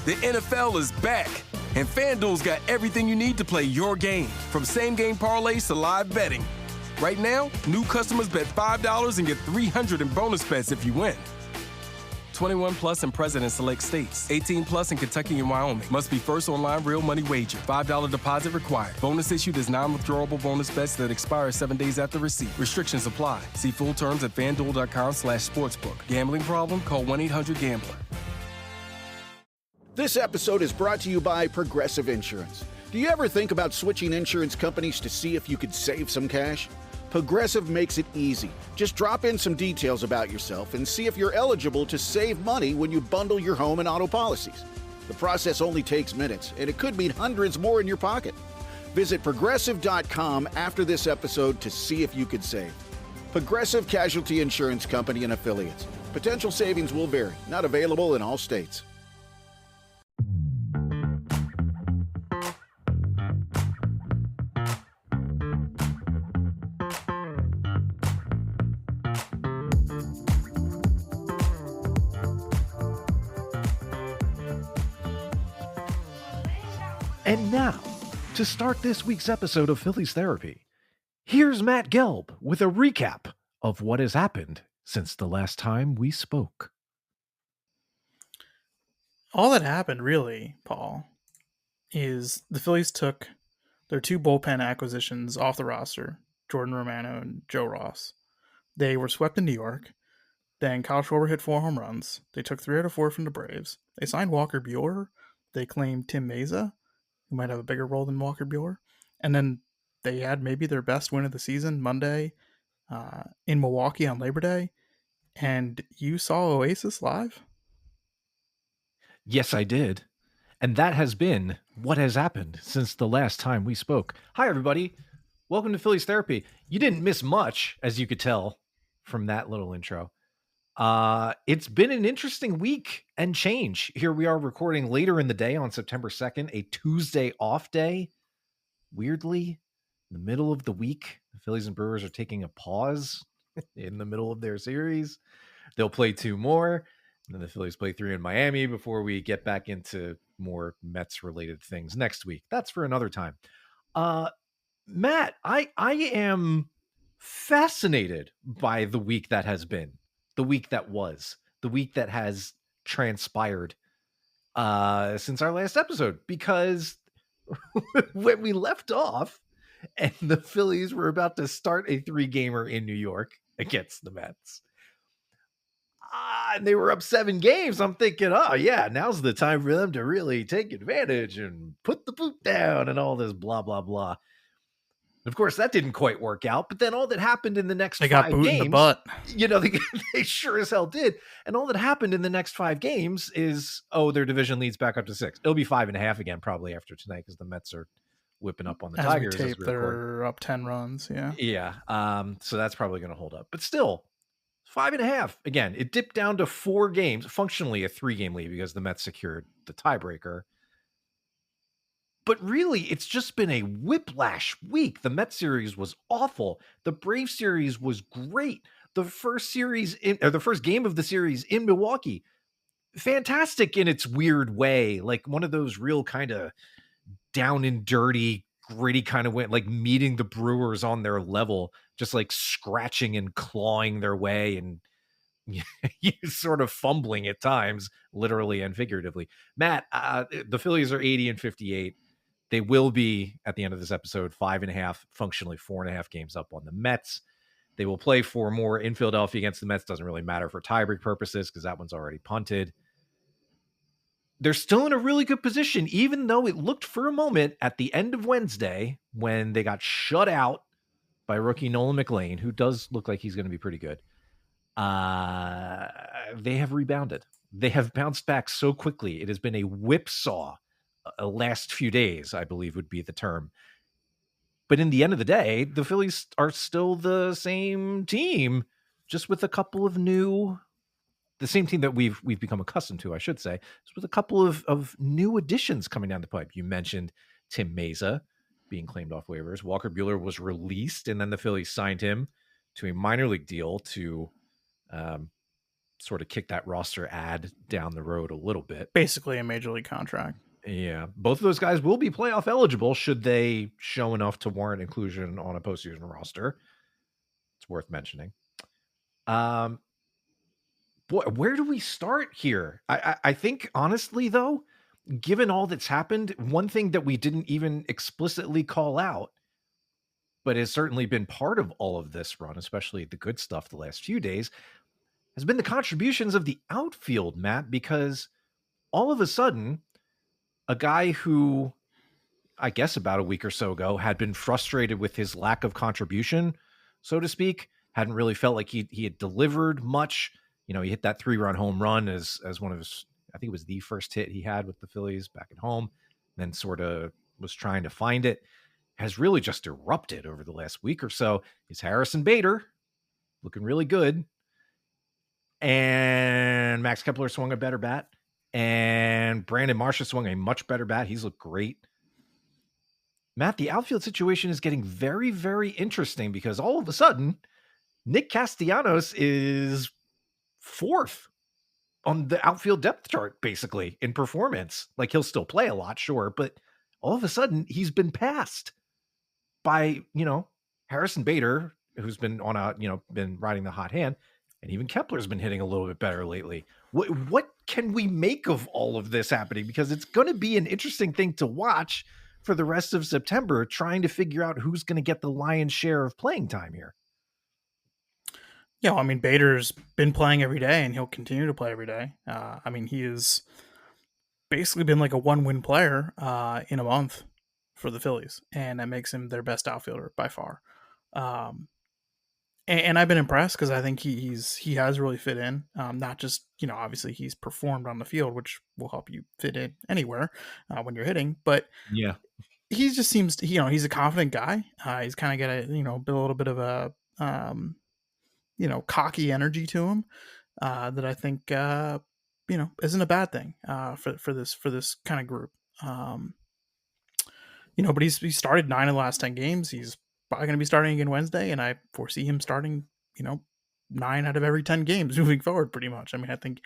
The NFL is back, and FanDuel's got everything you need to play your game, from same-game parlays to live betting. Right now, new customers bet $5 and get $300 in bonus bets if you win. 21 plus in present and select states. 18 plus in Kentucky and Wyoming. Must be first online real money wager. $5 deposit required. Bonus issued as non-withdrawable bonus bets that expire 7 days after receipt. Restrictions apply. See full terms at FanDuel.com/sportsbook. Gambling problem? Call 1-800-GAMBLER. This episode is brought to you by Progressive Insurance. Do you ever think about switching insurance companies to see if you could save some cash? Progressive makes it easy. Just drop in some details about yourself and see if you're eligible to save money when you bundle your home and auto policies. The process only takes minutes, and it could mean hundreds more in your pocket. Visit Progressive.com after this episode to see if you could save. Progressive Casualty Insurance Company and Affiliates. Potential savings will vary. Not available in all states. And now, to start this week's episode of Phillies Therapy, here's Matt Gelb with a recap of what has happened since the last time we spoke. All that happened, really, Paul, is the Phillies took their two bullpen acquisitions off the roster, Jordan Romano and Joe Ross. They were swept in New York. Then Kyle Schwarber hit 4 home runs. They took 3 out of 4 from the Braves. They signed Walker Buehler. They claimed Tim Meza, who might have a bigger role than Walker Buehler. And then they had maybe their best win of the season Monday in Milwaukee on Labor Day. And you saw Oasis live? Yes, I did. And that has been what has happened since the last time we spoke. Hi, everybody. Welcome to Phillies Therapy. You didn't miss much, as you could tell from that little intro. It's been an interesting week and change. Here we are recording later in the day on September 2nd, a Tuesday off day. Weirdly, in the middle of the week, the Phillies and Brewers are taking a pause in the middle of their series. They'll play 2 more, and then the Phillies play 3 in Miami before we get back into more Mets-related things next week. That's for another time. Matt, I am fascinated by the week that has been. The week that was, the week that has transpired since our last episode, because when we left off and the Phillies were about to start a 3-gamer in New York against the Mets, and they were up 7 games, I'm thinking, oh yeah, now's the time for them to really take advantage and put the boot down and all this blah, blah, blah. Of course, that didn't quite work out, but then all that happened in the next 5 games... They got boot in the butt. You know, they sure as hell did. And all that happened in the next 5 games is, their division leads back up to 6. It'll be 5.5 again probably after tonight because the Mets are whipping up on the Tigers. As we tape, they're up 10 runs, yeah. Yeah, so that's probably going to hold up. But still, 5.5. Again, it dipped down to 4 games, functionally a 3-game lead because the Mets secured the tiebreaker. But really, it's just been a whiplash week. The Mets series was awful. The Braves series was great. The first game of the series in Milwaukee, fantastic in its weird way. Like one of those real kind of down and dirty, gritty kind of way, like meeting the Brewers on their level, just like scratching and clawing their way and sort of fumbling at times, literally and figuratively. Matt, the Phillies are 80-58. They will be, at the end of this episode, 5.5, functionally 4.5 games up on the Mets. They will play 4 more in Philadelphia against the Mets. Doesn't really matter for tiebreak purposes because that one's already punted. They're still in a really good position, even though it looked for a moment at the end of Wednesday when they got shut out by rookie Nolan McLean, who does look like he's going to be pretty good. They have rebounded. They have bounced back so quickly. It has been a whipsaw. Last few days, I believe would be the term. But in the end of the day, the Phillies are still the same team, just with a couple of the same team that we've become accustomed to, I should say, just with a couple of new additions coming down the pipe. You mentioned Tim Meza being claimed off waivers. Walker Buehler was released, and then the Phillies signed him to a minor league deal to sort of kick that roster ad down the road a little bit. Basically a major league contract. Yeah. Both of those guys will be playoff eligible should they show enough to warrant inclusion on a postseason roster. It's worth mentioning. Boy, where do we start here? I think, honestly, though, given all that's happened, one thing that we didn't even explicitly call out, but has certainly been part of all of this run, especially the good stuff the last few days, has been the contributions of the outfield, Matt, because all of a sudden, a guy who, I guess about a week or so ago, had been frustrated with his lack of contribution, so to speak, hadn't really felt like he had delivered much. You know, he hit that 3-run home run as one of his, I think it was the first hit he had with the Phillies back at home, then sort of was trying to find it, has really just erupted over the last week or so. Is Harrison Bader looking really good. And Max Kepler swung a better bat. And Brandon Marsh swung a much better bat. He's looked great. Matt, the outfield situation is getting very, very interesting because all of a sudden, Nick Castellanos is 4th on the outfield depth chart, basically, in performance. Like, he'll still play a lot, sure, but all of a sudden, he's been passed by, Harrison Bader, who's been on been riding the hot hand, and even Kepler's been hitting a little bit better lately. What can we make of all of this happening? Because it's going to be an interesting thing to watch for the rest of September, trying to figure out who's going to get the lion's share of playing time here. Yeah, I mean, Bader's been playing every day, and he'll continue to play every day. He has basically been like a 1-win player in a month for the Phillies, and that makes him their best outfielder by far. And I've been impressed because I think he has really fit in. Not just, obviously he's performed on the field, which will help you fit in anywhere when you're hitting, but yeah, he just seems to, he's a confident guy. He's kind of got a, a little bit of a, cocky energy to him that I think, isn't a bad thing for this kind of group. But he started 9 of the last 10 games. He's probably going to be starting again Wednesday, and I foresee him starting, 9 out of every 10 games moving forward, pretty much. I mean, I think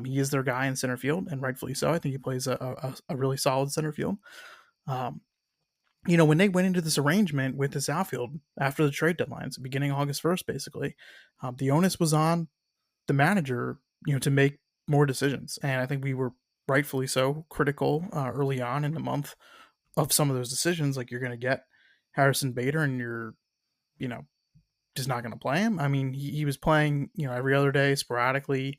he is their guy in center field, and rightfully so. I think he plays a really solid center field. When they went into this arrangement with this outfield after the trade deadlines, beginning August 1st, basically, the onus was on the manager, to make more decisions. And I think we were rightfully so critical early on in the month of some of those decisions. Like, you're going to get Harrison Bader and you're, just not going to play him. I mean, he was playing, every other day sporadically.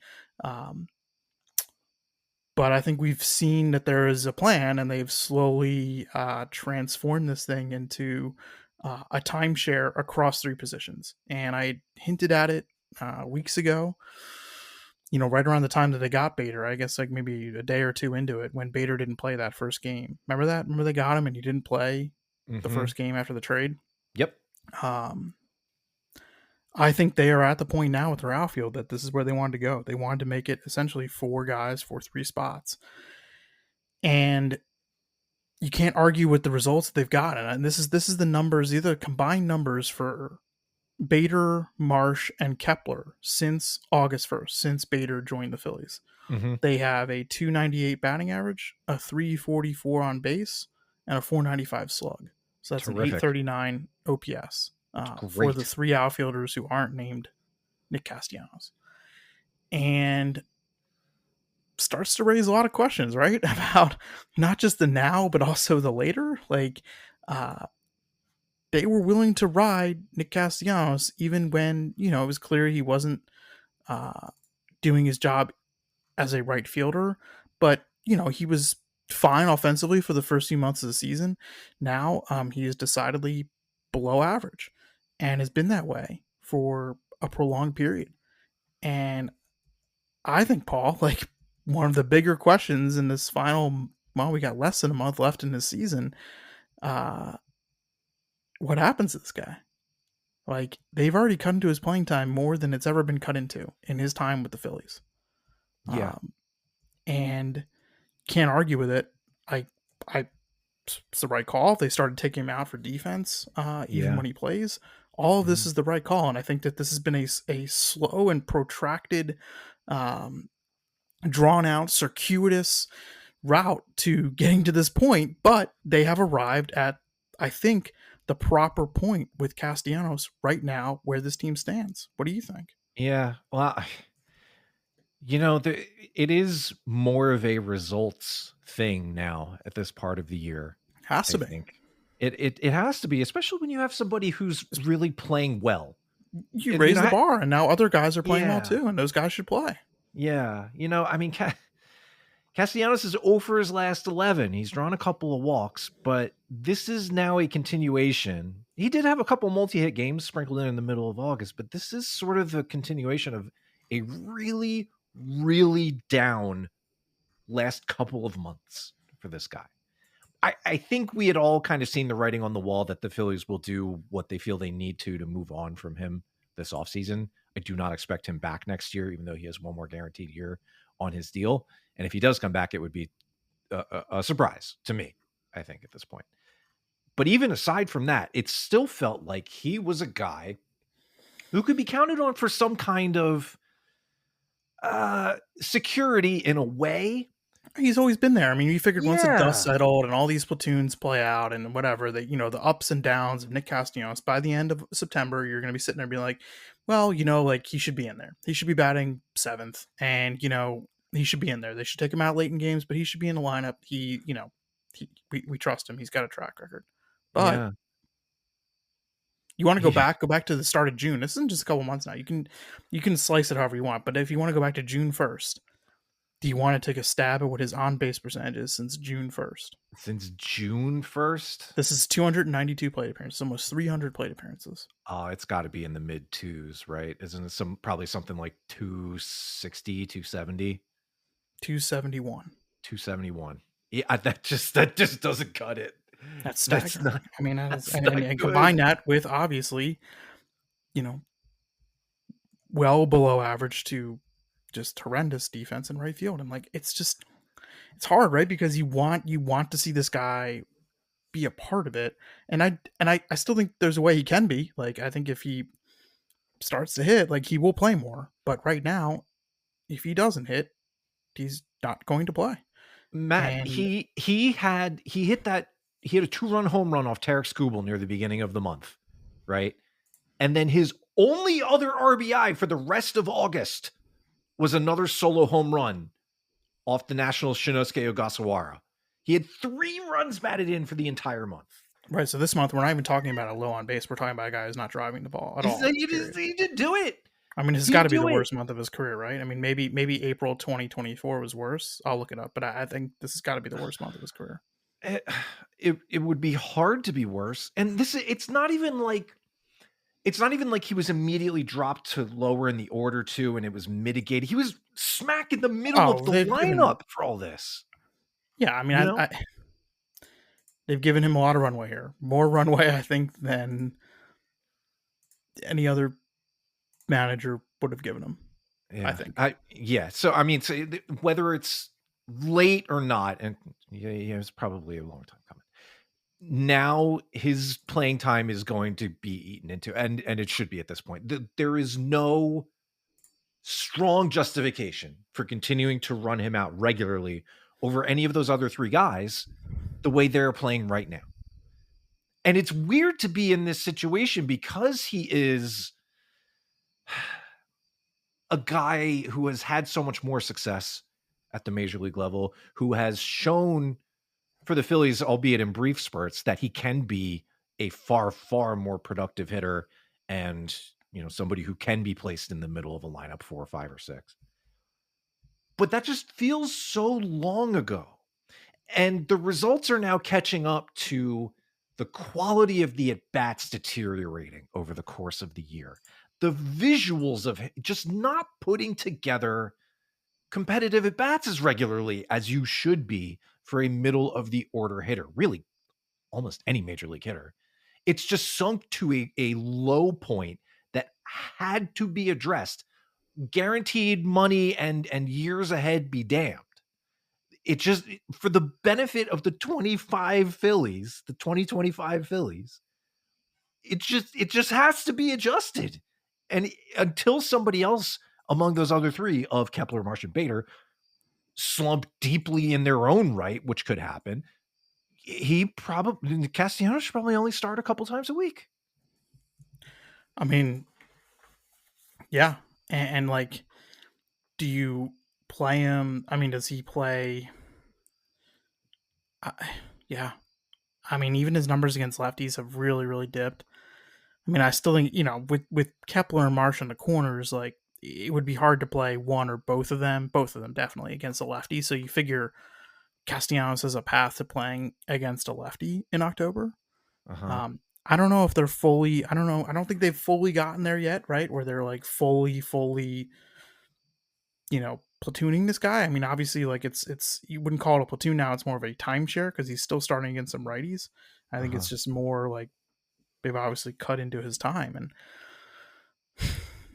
But I think we've seen that there is a plan, and they've slowly transformed this thing into a timeshare across 3 positions. And I hinted at it weeks ago, right around the time that they got Bader, I guess like maybe a day or 2 into it, when Bader didn't play that first game. Remember that? Remember they got him and he didn't play the first game after the trade? Yep. I think they are at the point now with their outfield that this is where they wanted to go. They wanted to make it essentially 4 guys for 3 spots. And you can't argue with the results they've gotten. And this is the numbers, these are combined numbers for Bader, Marsh, and Kepler since August 1st, since Bader joined the Phillies. They have a 298 batting average, a 344 on base, and a 495 slug. So that's terrific. An 839 OPS. For the 3 outfielders who aren't named Nick Castellanos. And starts to raise a lot of questions, right? About not just the now, but also the later. Like, they were willing to ride Nick Castellanos even when, it was clear he wasn't doing his job as a right fielder. But, he was fine offensively for the first few months of the season. Now he is decidedly below average. And has been that way for a prolonged period. And I think, Paul, like, one of the bigger questions in this final, we got less than a month left in this season. What happens to this guy? Like, they've already cut into his playing time more than it's ever been cut into in his time with the Phillies. Yeah. And can't argue with it. It's the right call. They started taking him out for defense, even when he plays. All of this is the right call, and I think that this has been a slow and protracted um, drawn out, circuitous route to getting to this point, but they have arrived at, I think, the proper point with Castellanos right now where this team stands. What do you think? Yeah. Well, it is more of a results thing now at this part of the year. Has I to be. think it has to be, especially when you have somebody who's really playing well. You And, raise the bar, and now other guys are playing well yeah, too, and those guys should play. yeah. I mean, Castellanos is 0 for his last 11. He's drawn a couple of walks, but this is now a continuation. He did have a couple multi-hit games sprinkled in the middle of August, but this is sort of the continuation of a really, really down last couple of months for this guy. I think we had all kind of seen the writing on the wall that the Phillies will do what they feel they need to move on from him this offseason. I do not expect him back next year, even though he has one more guaranteed year on his deal. And if he does come back, it would be a surprise to me, I think, at this point. But even aside from that, it still felt like he was a guy who could be counted on for some kind of security in a way. He's always been there. I mean, you figured once the dust Yeah. settled and all these platoons play out and whatever, that, the ups and downs of Nick Castellanos, by the end of September, you're going to be sitting there being like, well, like he should be in there. He should be batting 7th, and he should be in there. They should take him out late in games, but he should be in the lineup. We trust him. He's got a track record. But Yeah. you want to go back to the start of June. This isn't just a couple months now. You can slice it however you want, but if you want to go back to June 1st, do you want to take a stab at what his on-base percentage is since June 1st? Since June 1st? This is 292 plate appearances, almost 300 plate appearances. Oh, it's got to be in the mid twos, right? Isn't it probably something like 260, 270? 271. 271. Yeah, that just doesn't cut it. That's staggering. Not, I mean, and combine that with, obviously, well below average to just horrendous defense in right field. And it's hard, right? Because you want to see this guy be a part of it. And I still think there's a way he can be. I think if he starts to hit, he will play more. But right now, if he doesn't hit, he's not going to play. Matt, And he had a 2-run home run off Tarek Skubal near the beginning of the month, right? And then his only other RBI for the rest of August was another solo home run off the Nationals' Shinosuke Ogasawara. He had 3 runs batted in for the entire month. Right, so this month we're not even talking about a low on base. We're talking about a guy who's not driving the ball at all. He did do it. I mean, this has got to be the worst month of his career, right? I mean, maybe April 2024 was worse. I'll look it up, but I think this has got to be the worst month of his career. It would be hard to be worse. And it's not even like he was immediately dropped to lower in the order too, and it was mitigated. He was smack in the middle of the lineup for all this. Yeah, I mean, they've given him a lot of runway here. More runway, I think, than any other manager would have given him. Yeah, I think. So I mean, whether it's late or not, and it's probably a long time coming. Now his playing time is going to be eaten into, and it should be at this point. There is no strong justification for continuing to run him out regularly over any of those other 3 guys the way they're playing right now. And it's weird to be in this situation because he is a guy who has had so much more success at the major league level, who has shown for the Phillies, albeit in brief spurts, that he can be a far, far more productive hitter and, somebody who can be placed in the middle of a lineup 4 or 5 or 6. But that just feels so long ago. And the results are now catching up to the quality of the at-bats deteriorating over the course of the year. The visuals of just not putting together competitive at-bats as regularly as you should be for a middle of the order hitter, really almost any major league hitter. It's just sunk to a low point that had to be addressed. Guaranteed money and years ahead be damned. It just, for the benefit of the 2025 Phillies, it just has to be adjusted. And until somebody else among those other three of Kepler, Marsh, and Bader, slump deeply in their own right, which could happen. Castellanos should probably only start a couple times a week. I mean, yeah. And like, do you play him? I mean, does he play? Yeah. I mean, even his numbers against lefties have really, really dipped. I mean, I still think, with Kepler and Marsh in the corners, like, it would be hard to play one or both of them definitely against a lefty. So you figure Castellanos has a path to playing against a lefty in October. Uh-huh. I don't know if they're fully, I don't think they've fully gotten there yet, right? Where they're like fully, platooning this guy. I mean, obviously, like it's you wouldn't call it a platoon now. It's more of a timeshare because he's still starting against some righties. I think it's just more like they've obviously cut into his time. And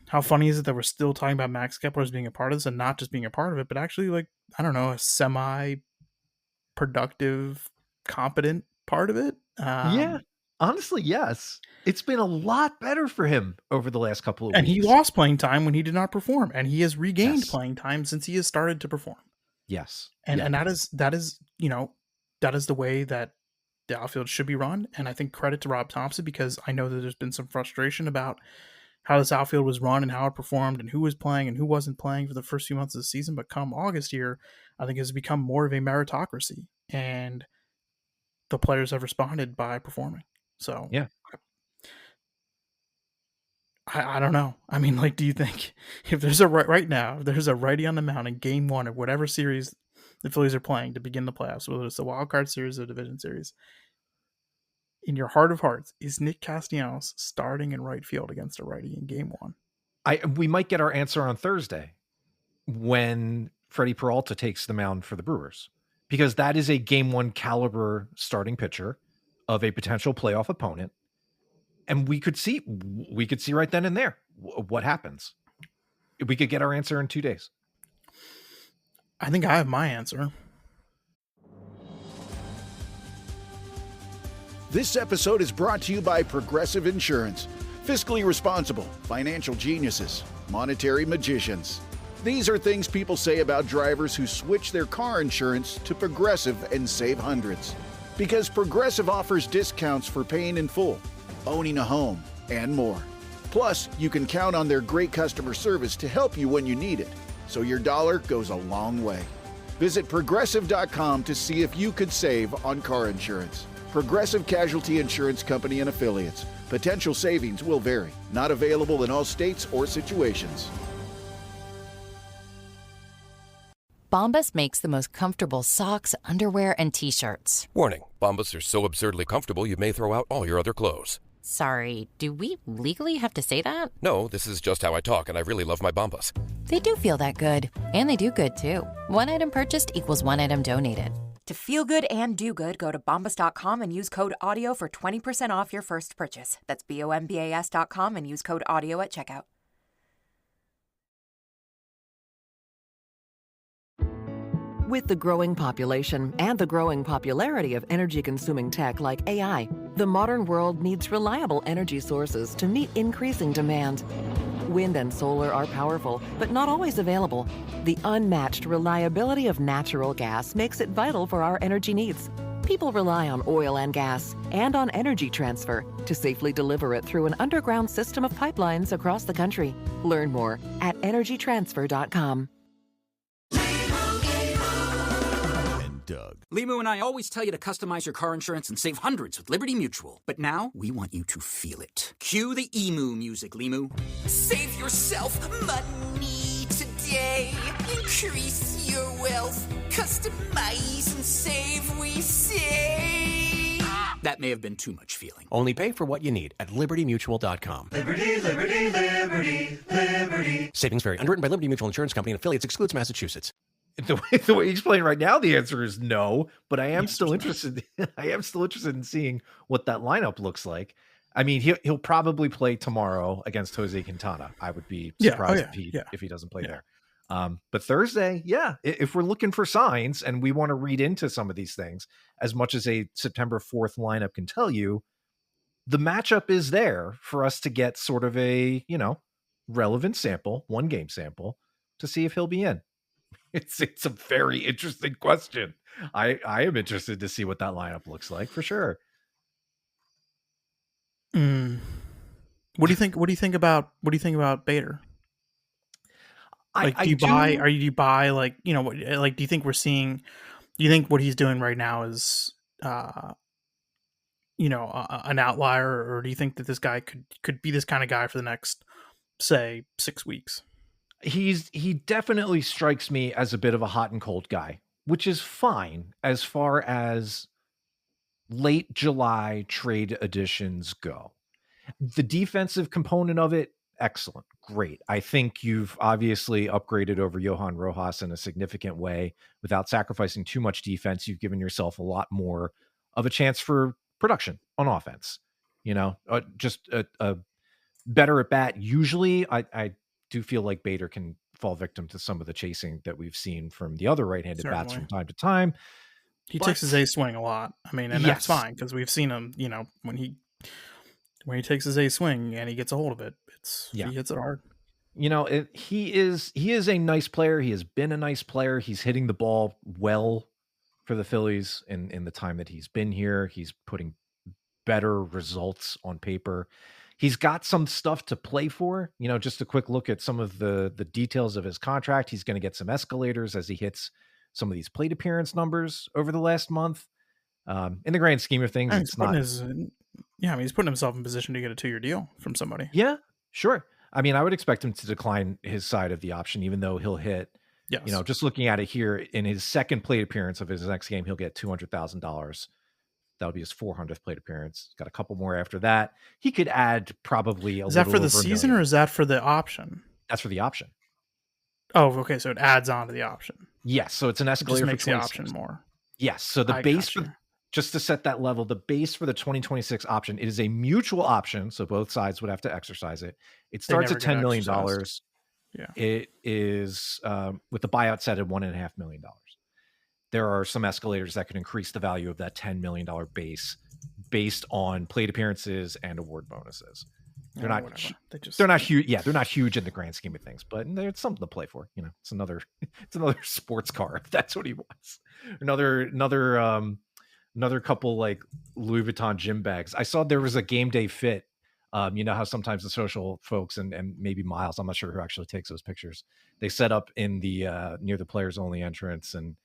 how funny is it that we're still talking about Max Kepler as being a part of this and not just being a part of it, but actually, like, I don't know, a semi-productive, competent part of it? Yeah. Honestly, yes. It's been a lot better for him over the last couple of weeks. And he lost playing time when he did not perform, and he has regained playing time since he has started to perform. Yes. And that is that is the way that the outfield should be run. And I think credit to Rob Thompson, because I know that there's been some frustration about how this outfield was run and how it performed and who was playing and who wasn't playing for the first few months of the season. But come August here, I think it's become more of a meritocracy, and the players have responded by performing. So yeah, I don't know. I mean, like, do you think if there's right now, if there's a righty on the mound in game one of whatever series the Phillies are playing to begin the playoffs, whether it's the wild card series or division series, in your heart of hearts, is Nick Castellanos starting in right field against a righty in game one? We might get our answer on Thursday when Freddie Peralta takes the mound for the Brewers, because that is a game one caliber starting pitcher of a potential playoff opponent. And we could see right then and there what happens. We could get our answer in 2 days. I think I have my answer. This episode is brought to you by Progressive Insurance. Fiscally responsible, financial geniuses, monetary magicians. These are things people say about drivers who switch their car insurance to Progressive and save hundreds. Because Progressive offers discounts for paying in full, owning a home, and more. Plus, you can count on their great customer service to help you when you need it, so your dollar goes a long way. Visit Progressive.com to see if you could save on car insurance. Progressive Casualty Insurance Company and Affiliates. Potential savings will vary. Not available in all states or situations. Bombas makes the most comfortable socks, underwear, and T-shirts. Warning, Bombas are so absurdly comfortable you may throw out all your other clothes. Sorry, do we legally have to say that? No, this is just how I talk, and I really love my Bombas. They do feel that good. And they do good, too. One item purchased equals one item donated. To feel good and do good, go to Bombas.com and use code AUDIO for 20% off your first purchase. That's BOMBAS.com and use code AUDIO at checkout. With the growing population and the growing popularity of energy-consuming tech like AI, the modern world needs reliable energy sources to meet increasing demand. Wind and solar are powerful, but not always available. The unmatched reliability of natural gas makes it vital for our energy needs. People rely on oil and gas and on Energy Transfer to safely deliver it through an underground system of pipelines across the country. Learn more at energytransfer.com. Doug. Limu and I always tell you to customize your car insurance and save hundreds with Liberty Mutual. But now, we want you to feel it. Cue the emu music, Limu. Save yourself money today. Increase your wealth. Customize and save, we say. That may have been too much feeling. Only pay for what you need at LibertyMutual.com. Liberty, liberty, liberty, liberty. Savings vary. Underwritten by Liberty Mutual Insurance Company and affiliates. Excludes Massachusetts. The way you explain right now, the answer is no. But I am still interested. I am still interested in seeing what that lineup looks like. I mean, he'll probably play tomorrow against Jose Quintana. I would be surprised if he doesn't play there. But Thursday, if we're looking for signs and we want to read into some of these things, as much as a September 4th lineup can tell you, the matchup is there for us to get sort of a relevant sample, 1 game sample, to see if he'll be in. It's a very interesting question. I am interested to see what that lineup looks like for sure. What do you think? What do you think about Bader? Like, do you buy like, you know, like, do you think do you think what he's doing right now is, you know, an outlier, or do you think that this guy could be this kind of guy for the next, say, 6 weeks? He definitely strikes me as a bit of a hot and cold guy, which is fine as far as late July trade additions go. The defensive component of it, excellent, great. I think you've obviously upgraded over Johan Rojas in a significant way without sacrificing too much defense. You've given yourself a lot more of a chance for production on offense. You know, just a better at bat. Usually, I do feel like Bader can fall victim to some of the chasing that we've seen from the other right-handed bats from time to time. He takes his A swing a lot. I mean, and that's fine, because we've seen him, you know, when he takes his A swing and he gets a hold of it, he hits it hard. You know, he is a nice player. He has been a nice player. He's hitting the ball well for the Phillies in the time that he's been here. He's putting better results on paper. He's got some stuff to play for. You know, just a quick look at some of the details of his contract. He's going to get some escalators as he hits some of these plate appearance numbers over the last month. In the grand scheme of things, it's not. I mean, he's putting himself in position to get a 2-year deal from somebody. Yeah, sure. I mean, I would expect him to decline his side of the option, even though he'll hit. Yes. You know, just looking at it here, in his second plate appearance of his next game, he'll get $200,000. That'll be his 400th plate appearance. Got a couple more after that. He could add probably a little. Is that for the season or is that for the option? That's for the option. Oh, okay. So it adds on to the option. Yes. So it's an escalator. It just makes the option more. Yes. So the base, just to set that level, the base for the 2026 option, it is a mutual option. So both sides would have to exercise it. It starts at $10 million. Yeah. It is with the buyout set at $1.5 million. There are some escalators that could increase the value of that $10 million base based on plate appearances and award bonuses. They're not huge. Yeah, they're not huge in the grand scheme of things, but it's something to play for. You know, it's another sports car if that's what he wants. Another couple like Louis Vuitton gym bags. I saw there was a game day fit. You know how sometimes the social folks and maybe Miles, I'm not sure who actually takes those pictures. They set up in the near the players only entrance, and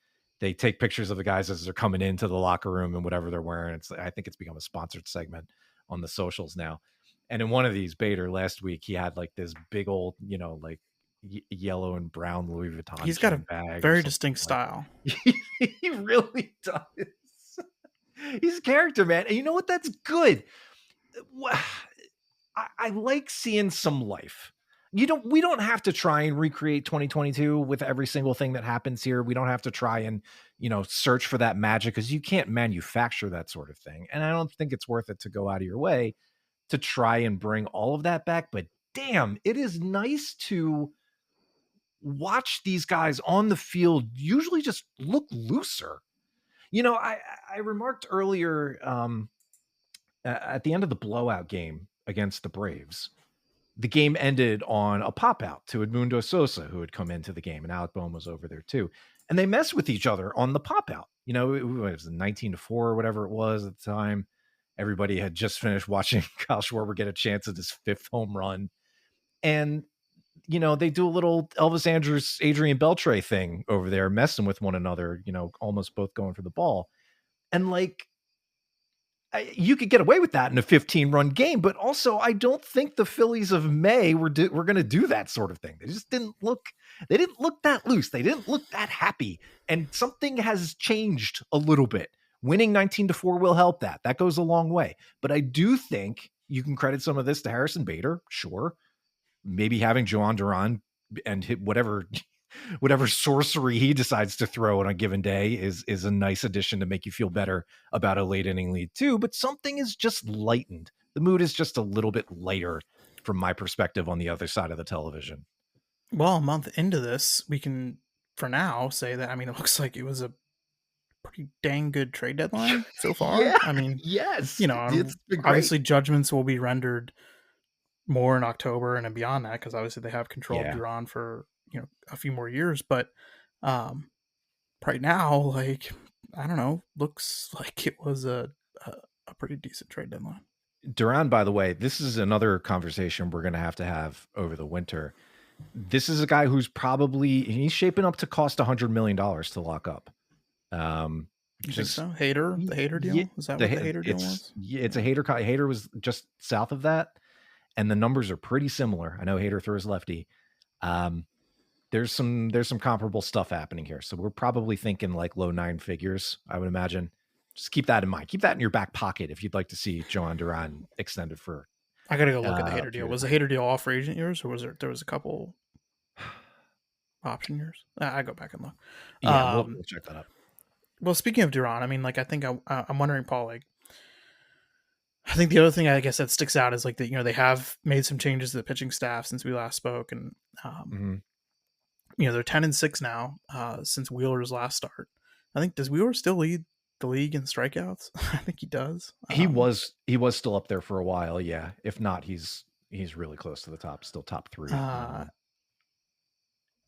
they take pictures of the guys as they're coming into the locker room and whatever they're wearing. I think it's become a sponsored segment on the socials now. And in one of these, Bader last week, he had like this big old, you know, like yellow and brown Louis Vuitton. He's got a very distinct style. He really does. He's a character, man. And you know what? That's good. I like seeing some life. We don't have to try and recreate 2022 with every single thing that happens here. We don't have to try and, you know, search for that magic, because you can't manufacture that sort of thing. And I don't think it's worth it to go out of your way to try and bring all of that back. But damn, it is nice to watch these guys on the field usually just look looser. You know, I remarked earlier at the end of the blowout game against the Braves, the game ended on a pop out to Edmundo Sosa, who had come into the game, and Alec Boehm was over there too. And they messed with each other on the pop out. You know, it was 19-4 or whatever it was at the time. Everybody had just finished watching Kyle Schwarber get a chance at his 5th home run. And, you know, they do a little Elvis Andrus, Adrian Beltre thing over there, messing with one another, you know, almost both going for the ball. And like, you could get away with that in a 15-run game, but also I don't think the Phillies of May were going to do that sort of thing. They just didn't look that loose. They didn't look that happy. And something has changed a little bit. Winning 19-4 will help that. That goes a long way. But I do think you can credit some of this to Harrison Bader. Sure. Maybe having Joan Duran and hit whatever sorcery he decides to throw on a given day is a nice addition to make you feel better about a late inning lead too. But something is just lightened. The mood is just a little bit lighter from my perspective on the other side of the television. Well, a month into this, we can, for now, say that, I mean, it looks like it was a pretty dang good trade deadline so far. Yeah, I mean, yes, you know, obviously judgments will be rendered more in October and beyond that, because obviously they have control of Yeah. Duran for a few more years. But right now, like, I don't know, looks like it was a pretty decent trade deadline. Duran, by the way, this is another conversation we're going to have over the winter. This is a guy who's he's shaping up to cost $100 million to lock up. You think so? The Hader deal? Is that what the Hader deal was? Yeah, it's a Hader. Hader was just south of that, and the numbers are pretty similar. I know Hader throws lefty. There's some comparable stuff happening here, so we're probably thinking like low 9 figures, I would imagine. Just keep that in mind. Keep that in your back pocket if you'd like to see Jhoan Duran extended for. I gotta go look at the Hader deal. Was the Hader deal all free agent years, or there was a couple option years? I go back and look. Yeah, we'll check that up. Well, speaking of Duran, I mean, like, I think I'm wondering, Paul, like, I think the other thing I guess that sticks out is like that, they have made some changes to the pitching staff since we last spoke, and they're 10-6 now since Wheeler's last start. I think, does Wheeler still lead the league in strikeouts? I think he does. He was still up there for a while, yeah. If not, he's really close to the top, still top 3.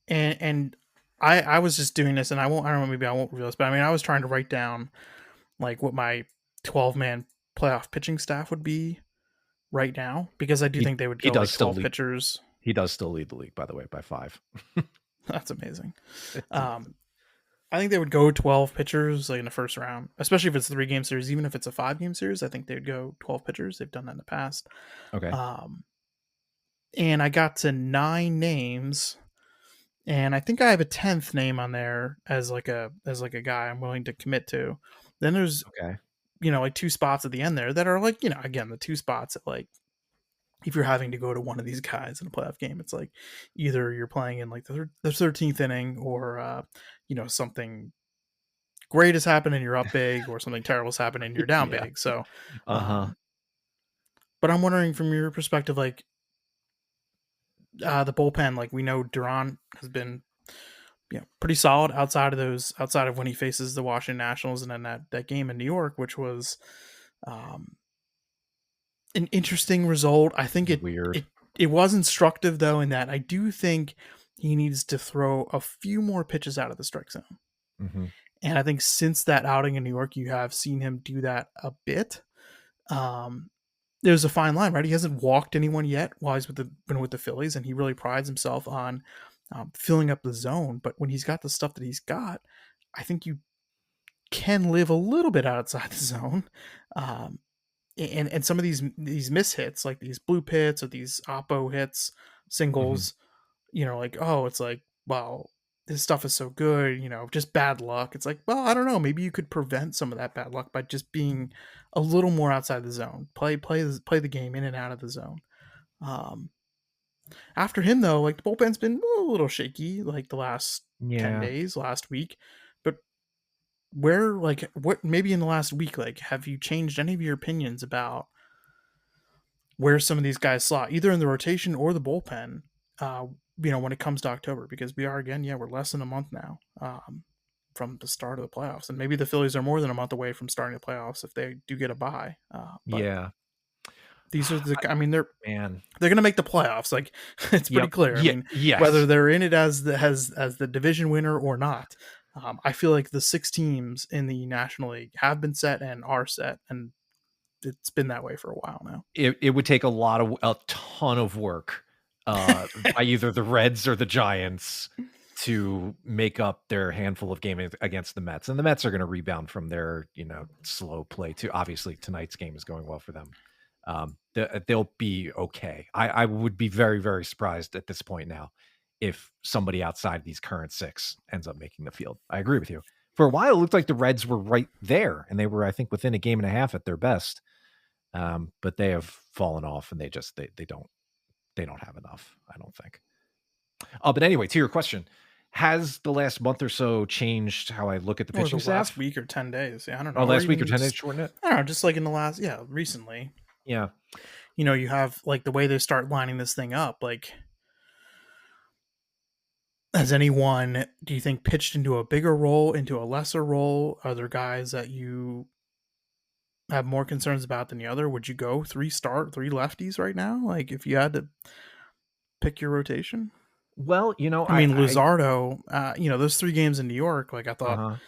And I was just doing this, and I don't know, maybe I won't reveal this, but I mean, I was trying to write down like what my 12-man playoff pitching staff would be right now, because I do think they would go like 12 pitchers. He does still lead the league, by the way, by 5. That's amazing. I think they would go 12 pitchers like in the first round, especially if it's a 3-game series. Even if it's a 5-game series, I think they'd go 12 pitchers. They've done that in the past. Okay. And I got to 9 names, and I think I have a 10th name on there as like a guy I'm willing to commit to. Then there's like 2 spots at the end there that are like, again, the 2 spots that, like, if you're having to go to one of these guys in a playoff game, it's like either you're playing in like the 13th inning, or something great has happened and you're up big, or something terrible has happened and you're down big. So but I'm wondering from your perspective, like, the bullpen, like, we know Duran has been pretty solid outside of when he faces the Washington Nationals, and then that game in New York, which was an interesting result. I think it was instructive, though, in that I do think he needs to throw a few more pitches out of the strike zone. Mm-hmm. And I think since that outing in New York, you have seen him do that a bit. There's a fine line, right? He hasn't walked anyone yet while he's been with the Phillies, and he really prides himself on filling up the zone. But when he's got the stuff that he's got, I think you can live a little bit outside the zone. And some of these mishits, like these blue pits or these oppo hits, singles, like, oh, it's like, well, this stuff is so good, just bad luck. It's like, well, I don't know. Maybe you could prevent some of that bad luck by just being a little more outside the zone. Play the game in and out of the zone. After him, though, like, the bullpen's been a little shaky, like the last 10 days, last week. But what maybe in the last week, like, have you changed any of your opinions about where some of these guys slot, either in the rotation or the bullpen, when it comes to October? Because we are, again, we're less than a month now from the start of the playoffs. And maybe the Phillies are more than a month away from starting the playoffs if they do get a bye. These are they're going to make the playoffs. Like, it's pretty clear. I mean, whether they're in it as the division winner or not, I feel like the 6 teams in the National League have been set and are set, and it's been that way for a while now. It would take a ton of work by either the Reds or the Giants to make up their handful of games against the Mets. And the Mets are going to rebound from their, slow play too. Obviously tonight's game is going well for them. They'll be okay. I would be very, very surprised at this point now if somebody outside these current 6 ends up making the field. I agree with you. For a while, it looked like the Reds were right there, and they were, I think, within a game and a half at their best. But they have fallen off, and they don't have enough, I don't think. But anyway, to your question, has the last month or so changed how I look at the pitching staff? Last week or 10 days. Yeah, I don't know. Last week or 10 days, shorten it? I don't know, just like in the last, recently. Yeah. You have, like, the way they start lining this thing up, like, has anyone, do you think, pitched into a bigger role, into a lesser role? Are there guys that you have more concerns about than the other, would you go three lefties right now? Like if you had to pick your rotation? Well, I mean, Luzardo, those 3 games in New York, like I thought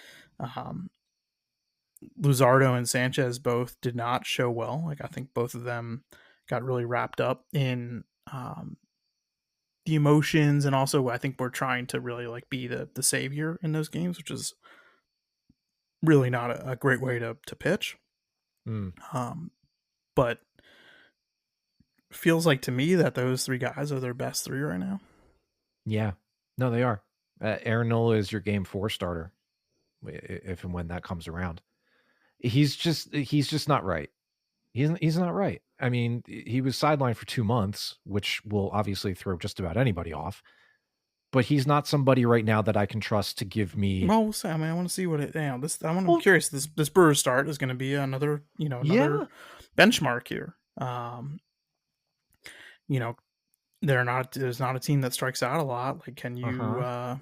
Luzardo and Sanchez both did not show well. Like I think both of them got really wrapped up in the emotions, and also I think we're trying to really like be the savior in those games, which is really not a great way to pitch. But feels like to me that those 3 guys are their best 3 right now. Yeah, no, they are. Aaron Nola is your game 4 starter if and when that comes around. He's just not right. He's not right. I mean, he was sidelined for 2 months, which will obviously throw just about anybody off. But he's not somebody right now that I can trust to give me. Well, we'll see. I mean, I want to see what it. I'm curious. This Brewers start is going to be another benchmark here. There's not a team that strikes out a lot. Like, can you?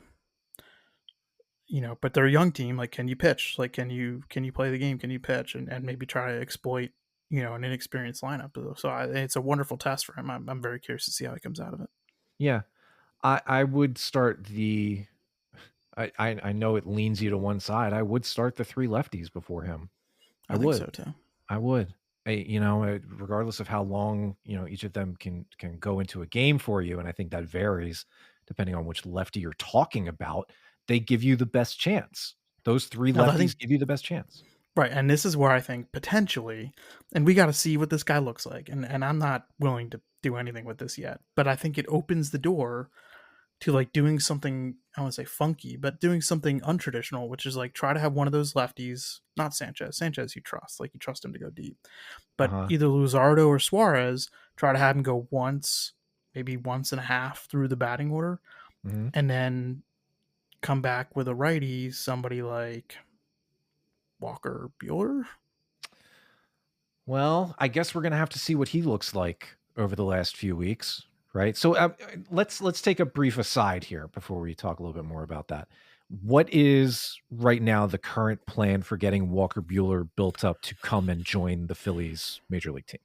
But they're a young team. Like, can you pitch? Like, can you play the game? Can you pitch and maybe try to exploit an inexperienced lineup? So it's a wonderful test for him. I'm very curious to see how he comes out of it. Yeah, I would start the. I know it leans you to one side. I would start the 3 lefties before him. I think so too. I would. Regardless of how long each of them can go into a game for you, and I think that varies depending on which lefty you're talking about. They give you the best chance. Those 3 lefties give you the best chance. Right, and this is where I think potentially, and we got to see what this guy looks like, and I'm not willing to do anything with this yet, but I think it opens the door to like doing something, I want to say funky, but doing something untraditional, which is like try to have one of those lefties, not Sanchez you trust him to go deep, but either Luzardo or Suarez, try to have him go once, maybe once and a half through the batting order, and then come back with a righty, somebody like Walker Buehler. Well, I guess we're going to have to see what he looks like over the last few weeks, right? So let's take a brief aside here before we talk a little bit more about that. What is right now the current plan for getting Walker Buehler built up to come and join the Phillies major league team?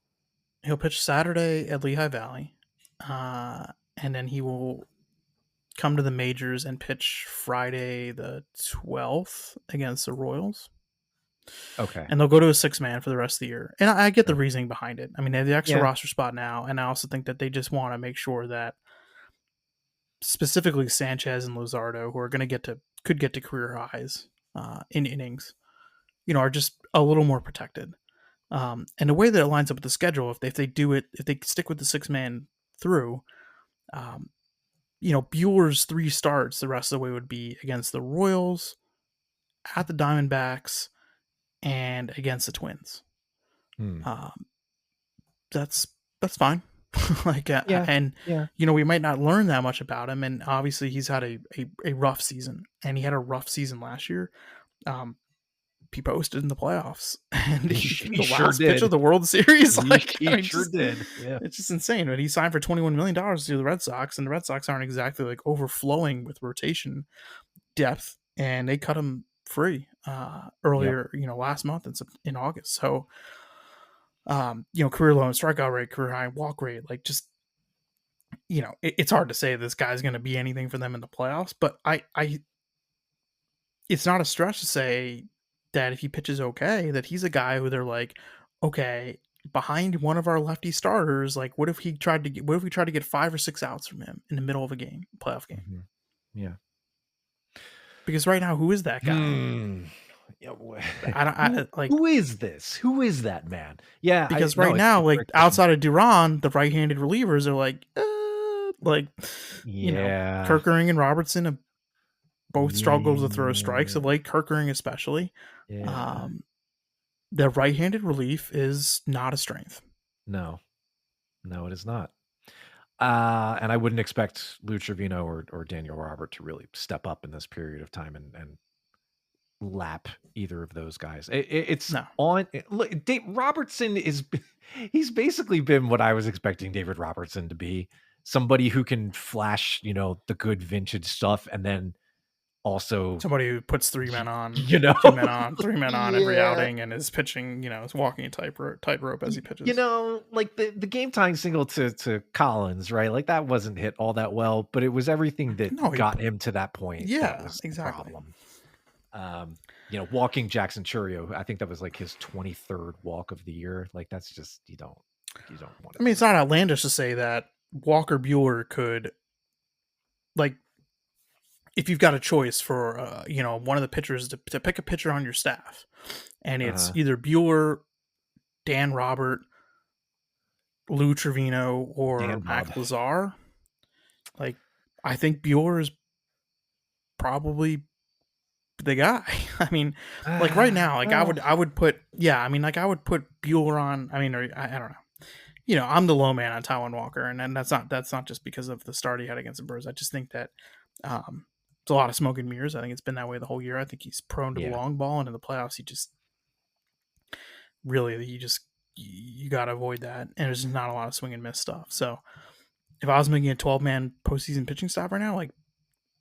He'll pitch Saturday at Lehigh Valley, and then he will come to the majors and pitch Friday the 12th against the Royals. Okay. And they'll go to a 6-man for the rest of the year. And I get the reasoning behind it. I mean, they have the extra roster spot now, and I also think that they just want to make sure that specifically Sanchez and Luzardo, who are going to could get to career highs in innings, are just a little more protected. And the way that it lines up with the schedule, if they stick with the 6-man through, Buehler's 3 starts the rest of the way would be against the Royals, at the Diamondbacks, and against the Twins. That's fine. We might not learn that much about him, and obviously he's had a rough season, and he had a rough season last year. He posted in the playoffs, and the last pitch of the World Series, he sure did. Yeah, it's just insane. But he signed for $21 million to the Red Sox, and the Red Sox aren't exactly like overflowing with rotation depth, and they cut him free earlier, last month in August. So, career low in strikeout rate, career high in walk rate, like just, it's hard to say this guy's going to be anything for them in the playoffs, but it's not a stretch to say that if he pitches okay, that he's a guy who they're like, okay, behind one of our lefty starters, like what if we tried to get 5 or 6 outs from him in the middle of a game, playoff game? Yeah. Because right now, who is that guy? Who is this? Who is that man? Yeah. Because now, outside of Duran, the right-handed relievers are Kerkering and Robertson have both struggled to throw strikes of late, Kerkering especially. Yeah. The right-handed relief is not a strength. No, it is not. And I wouldn't expect Lou Trevino or Daniel Robert to really step up in this period of time and lap either of those guys. Robertson he's basically been what I was expecting David Robertson to be, somebody who can flash, the good vintage stuff and then also somebody who puts 3 men on, you know, 2 men on, 3 men on every Yeah. outing, and is pitching, is walking a tightrope as he pitches. You know, like the game tying single to Collins, right? Like that wasn't hit all that well, but it was everything that got him to that point. Yeah, that was exactly. The problem. Walking Jackson Churio, I think that was like his 23rd walk of the year. Like that's just you don't want I mean, it's not outlandish to say that Walker Buehler could, like, if you've got a choice for one of the pitchers to pick a pitcher on your staff, and it's either Buehler, Dan Robert, Lou Trevino, or Mac Lazar, like I think Buehler is probably the guy. I mean, like right now, like I would put Buehler on. I mean, I don't know. I'm the low man on Taijuan Walker, and that's not just because of the start he had against the Brewers. I just think that it's a lot of smoke and mirrors. I think it's been that way the whole year. I think he's prone to the long ball, and in the playoffs, you got to avoid that. And there's not a lot of swing and miss stuff. So if I was making a 12-man postseason pitching staff right now, like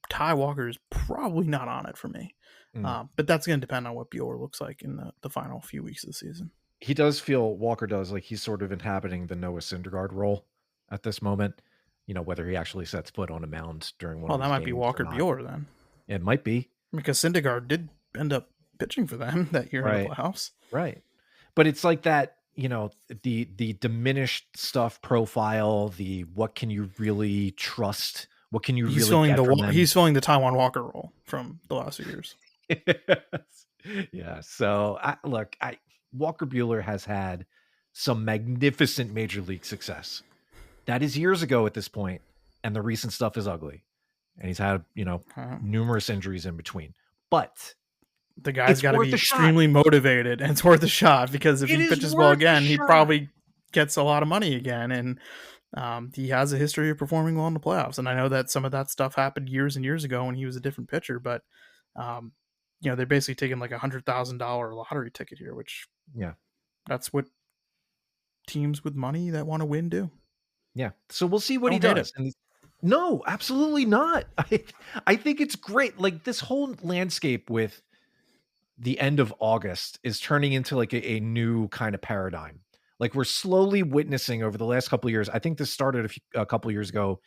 Ty Walker is probably not on it for me. But that's going to depend on what Buehler looks like in the final few weeks of the season. He does feel, Walker does, like he's sort of inhabiting the Noah Syndergaard role at this moment. Whether he actually sets foot on a mound during one of these games. Well, that might be Walker Buehler then. It might be. Because Syndergaard did end up pitching for them that year in the playoffs. Right. But it's like that, the diminished stuff profile, the what can you really trust? What can you really get from them? He's filling the Taijuan Walker role from the last few years. Yeah. So, Walker Buehler has had some magnificent major league success. That is years ago at this point, and the recent stuff is ugly. And he's had, numerous injuries in between. But the guy's got to be extremely motivated, and it's worth a shot because if he pitches well again, he probably gets a lot of money again. And he has a history of performing well in the playoffs. And I know that some of that stuff happened years and years ago when he was a different pitcher, but they're basically taking like $100,000 lottery ticket here, which that's what teams with money that want to win do. Yeah. So we'll see what he does. No, absolutely not. I think it's great. Like this whole landscape with the end of August is turning into like a new kind of paradigm. Like we're slowly witnessing over the last couple of years. I think this started a couple of years ago,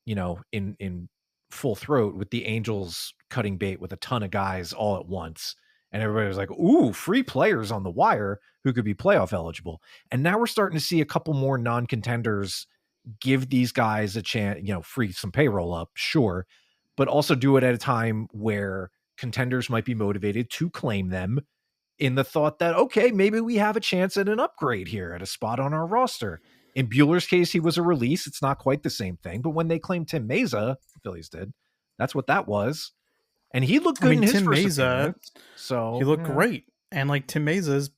in full throat with the Angels cutting bait with a ton of guys all at once. And everybody was like, ooh, free players on the wire who could be playoff eligible. And now we're starting to see a couple more non-contenders give these guys a chance, free some payroll up, sure, but also do it at a time where contenders might be motivated to claim them in the thought that, okay, maybe we have a chance at an upgrade here at a spot on our roster. In Buehler's case, he was a release. It's not quite the same thing, but when they claimed Tim Meza, the Phillies did, that's what that was. And he looked good in his Tim first Meza, appearance, so he looked great. And like Tim Meza's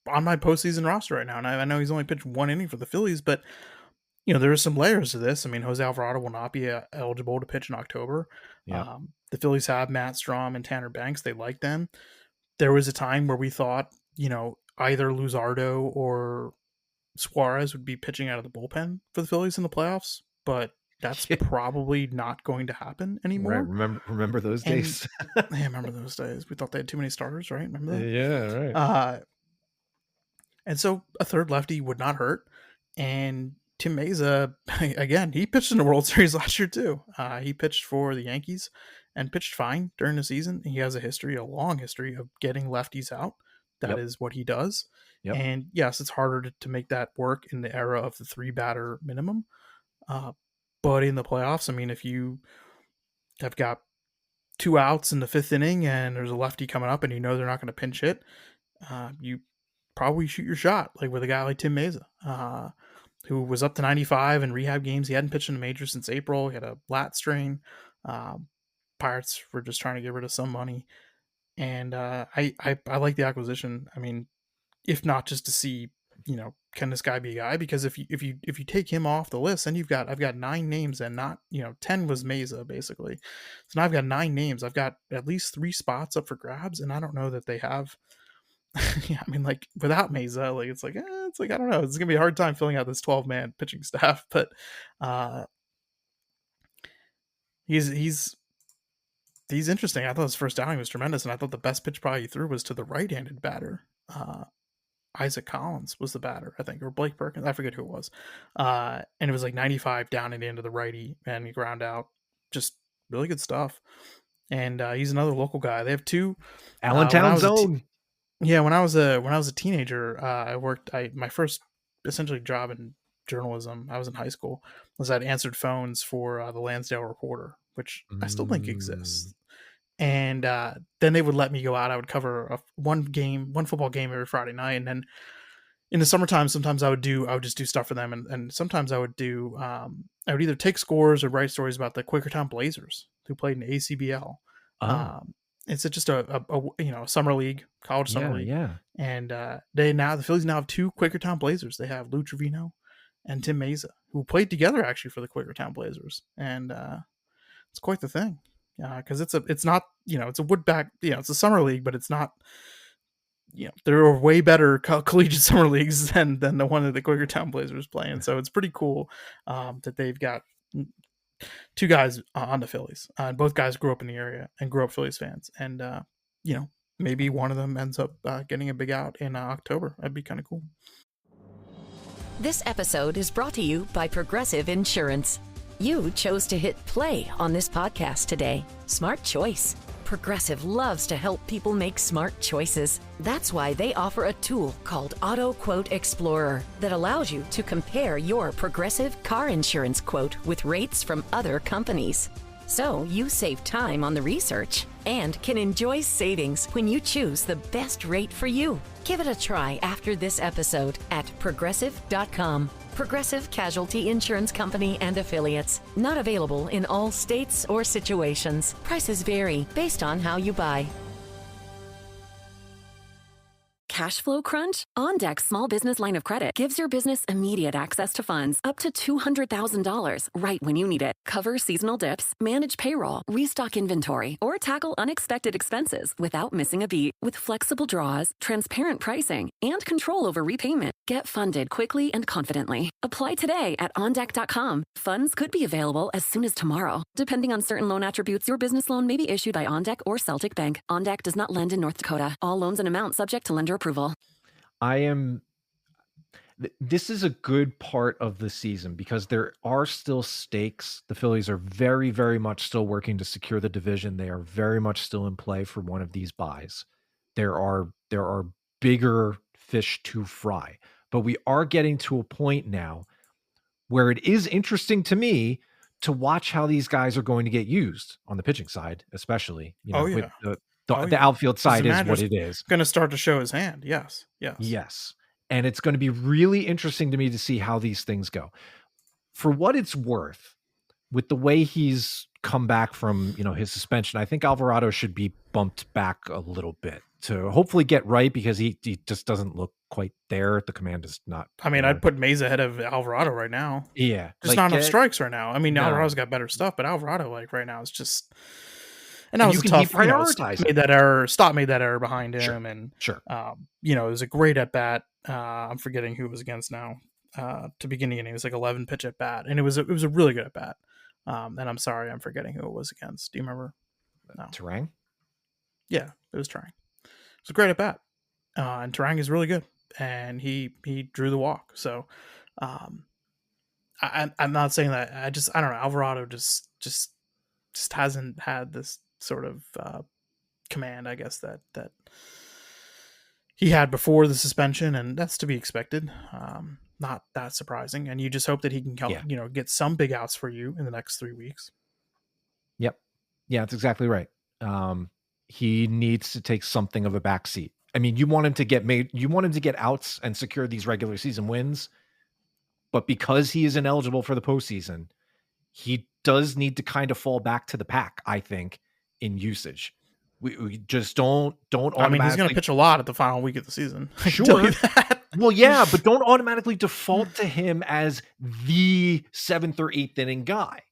on my postseason roster right now. And I know he's only pitched one inning for the Phillies, but there are some layers to this. I mean, Jose Alvarado will not be eligible to pitch in October. Yeah. The Phillies have Matt Strahm and Tanner Banks. They like them. There was a time where we thought, either Luzardo or Suarez would be pitching out of the bullpen for the Phillies in the playoffs, but that's probably not going to happen anymore. Right. Remember those days? I remember those days. We thought they had too many starters, right? Remember that? Yeah, right. And so a third lefty would not hurt. And Tim Meza, again, he pitched in the World Series last year too. He pitched for the Yankees and pitched fine during the season. He has a long history of getting lefties out. That is what he does. Yep. And yes, it's harder to make that work in the era of the 3-batter minimum. But in the playoffs, I mean, if you have got 2 outs in the 5th inning and there's a lefty coming up and they're not going to pinch hit, you probably shoot your shot, like with a guy like Tim Meza, who was up to 95 in rehab games. He hadn't pitched in a major since April. He had a lat strain. Pirates were just trying to get rid of some money. And I like the acquisition. I mean, if not just to see, can this guy be a guy? Because if you take him off the list, then I've got 9 names and not, 10 was Meza basically. So now I've got 9 names. I've got at least 3 spots up for grabs, and I don't know that they have. Yeah, I mean, like without Meza, like it's like I don't know. It's gonna be a hard time filling out this 12-man pitching staff, but he's he's interesting. I thought his first outing was tremendous, and I thought the best pitch probably he threw was to the right-handed batter. Isaac Collins was the batter, I think, or Blake Perkins. I forget who it was. And it was like 95 down and into the righty, and he ground out. Just really good stuff. And he's another local guy. They have two. Allentown zone. When I was a teenager, I worked. My first essentially job in journalism, I was in high school, was I'd answered phones for the Lansdale Reporter, which I still think exists. And then they would let me go out. I would cover one football game every Friday night, and then in the summertime, sometimes I would just do stuff for them, and sometimes I would do I would either take scores or write stories about the Quakertown Blazers who played in ACBL. It's just a summer league, college summer league. Yeah. And the Phillies now have two Quakertown Blazers. They have Lou Trevino and Tim Meza, who played together actually for the Quakertown Blazers, and it's quite the thing. Because it's a woodback, it's a summer league, but it's not. There are way better collegiate summer leagues than the one that the Quakertown Blazers play in. So it's pretty cool that they've got two guys on the Phillies. Both guys grew up in the area and grew up Phillies fans. And, maybe one of them ends up getting a big out in October. That'd be kind of cool. This episode is brought to you by Progressive Insurance. You chose to hit play on this podcast today. Smart choice. Progressive loves to help people make smart choices. That's why they offer a tool called Auto Quote Explorer that allows you to compare your Progressive car insurance quote with rates from other companies. So you save time on the research and can enjoy savings when you choose the best rate for you. Give it a try after this episode at Progressive.com. Progressive Casualty Insurance Company and Affiliates. Not available in all states or situations. Prices vary based on how you buy. Cash flow crunch? OnDeck Small Business Line of Credit gives your business immediate access to funds up to $200,000 right when you need it. Cover seasonal dips, manage payroll, restock inventory, or tackle unexpected expenses without missing a beat. With flexible draws, transparent pricing, and control over repayment, get funded quickly and confidently. Apply today at OnDeck.com. Funds could be available as soon as tomorrow. Depending on certain loan attributes, your business loan may be issued by OnDeck or Celtic Bank. OnDeck does not lend in North Dakota. All loans and amounts subject to lender approval. This is a good part of the season because there are still stakes. The Phillies are very, very much still working to secure the division. They are very much still in play for one of these buys. There are bigger fish to fry, but we are getting to a point now where it is interesting to me to watch how these guys are going to get used on the pitching side, especially. With the outfield side is what it is. Going to start to show his hand. Yes. And it's going to be really interesting to me to see how these things go. For what it's worth, with the way he's come back from, his suspension, I think Alvarado should be bumped back a little bit to hopefully get right because he just doesn't look quite there. The command is not. I mean, I'd put Meza ahead of Alvarado right now. Yeah. Just not enough strikes right now. I mean, Alvarado's got better stuff, but Alvarado right now is just. And that was a tough. Prioritize. Made that error. Stott made that error behind him, and sure. It was a great at bat. I'm forgetting who it was against now. To begin the inning, it was like 11 pitch at bat, and it was a really good at bat. And I'm sorry, I'm forgetting who it was against. Do you remember? No. Terang? Yeah, it was Terang. It was a great at bat, and Terang is really good, and he drew the walk. So, I'm not saying that. I don't know. Alvarado just hasn't had this sort of command, I guess, that he had before the suspension, and that's to be expected. Not that surprising, and you just hope that he can help, get some big outs for you in the next 3 weeks. Yep. Yeah, that's exactly right. He needs to take something of a backseat. I mean, you want him to get outs and secure these regular season wins, but because he is ineligible for the postseason, he does need to kind of fall back to the pack, I think, in usage. We just don't automatically. I mean, he's going to pitch a lot at the final week of the season. Sure. Well, yeah, but don't automatically default to him as the 7th or 8th inning guy.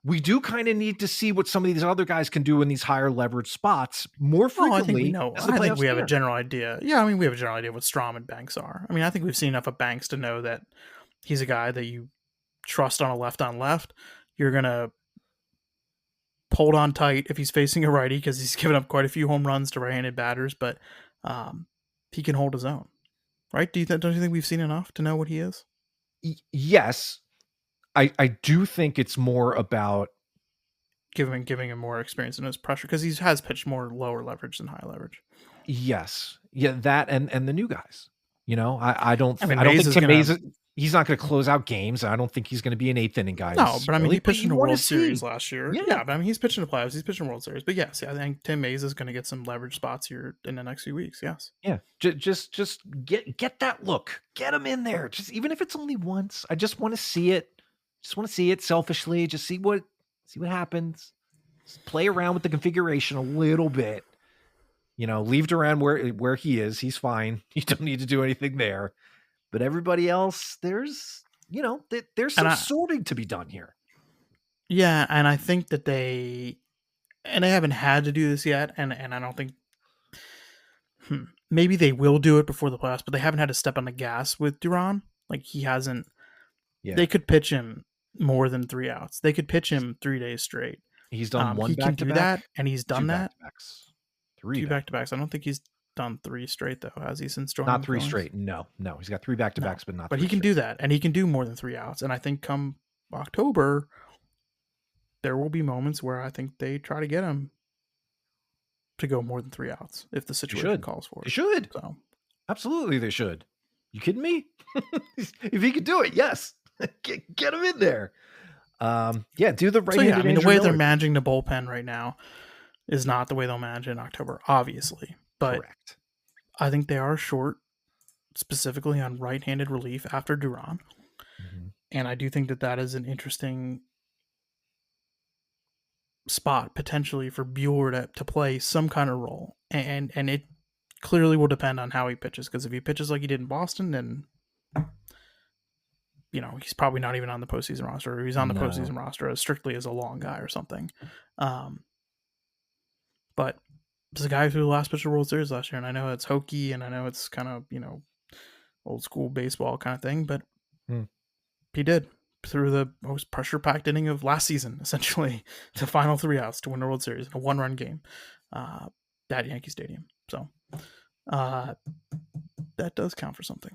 We do kind of need to see what some of these other guys can do in these higher leverage spots more frequently. I think we know. I think we have a general idea. Yeah, I mean, we have a general idea of what Strom and Banks are. I mean, I think we've seen enough of Banks to know that he's a guy that you trust on a left. You're going to hold on tight if he's facing a righty because he's given up quite a few home runs to right-handed batters, but he can hold his own, right? Don't you think we've seen enough to know what he is? Yes. I do think it's more about giving him more experience in his pressure because he has pitched more lower leverage than high leverage. Yes. Yeah, that and the new guys. I don't think Tim Mays, he's not going to close out games. I don't think he's going to be an 8th inning guy. No, but he pitched in the World Series last year. Yeah, but he's pitching the playoffs. He's pitching World Series. But yes, I think Tim Mays is going to get some leverage spots here in the next few weeks. Yes. Yeah. Just get that look. Get him in there. Just even if it's only once. I just want to see it. Just want to see it selfishly. Just see what happens. Just play around with the configuration a little bit. Leave Duran where he is. He's fine. You don't need to do anything there. But everybody else, there's some sorting to be done here. Yeah, and I think that they haven't had to do this yet, and I don't think maybe they will do it before the playoffs, but they haven't had to step on the gas with Duran. Like he hasn't. Yeah. They could pitch him more than 3 outs. They could pitch him 3 days straight. He's done one he back can to do back, that, and he's done that. Two back-to-backs. I don't think he's done 3 straight though. Has he since joining? Not 3 straight. No. He's got 3 back-to-backs, but not. But he can do that, and he can do more than 3 outs. And I think come October, there will be moments where I think they try to get him to go more than 3 outs if the situation calls for it. They should. So absolutely, they should. You kidding me? If he could do it, yes. Get him in there. Do the right. So the way they're managing the bullpen right now is not the way they'll manage it in October, obviously. But correct. I think they are short, specifically on right-handed relief after Duran, and I do think that is an interesting spot potentially for Bueller to play some kind of role, and it clearly will depend on how he pitches. Because if he pitches like he did in Boston, then he's probably not even on the postseason roster, or he's on the postseason roster as strictly as a long guy or something. But this is a guy who last pitched the World Series last year, and I know it's hokey, and I know it's kind of, old school baseball kind of thing, but he did through the most pressure-packed inning of last season, essentially, the final 3 outs to win the World Series in a 1-run game at Yankee Stadium. So that does count for something.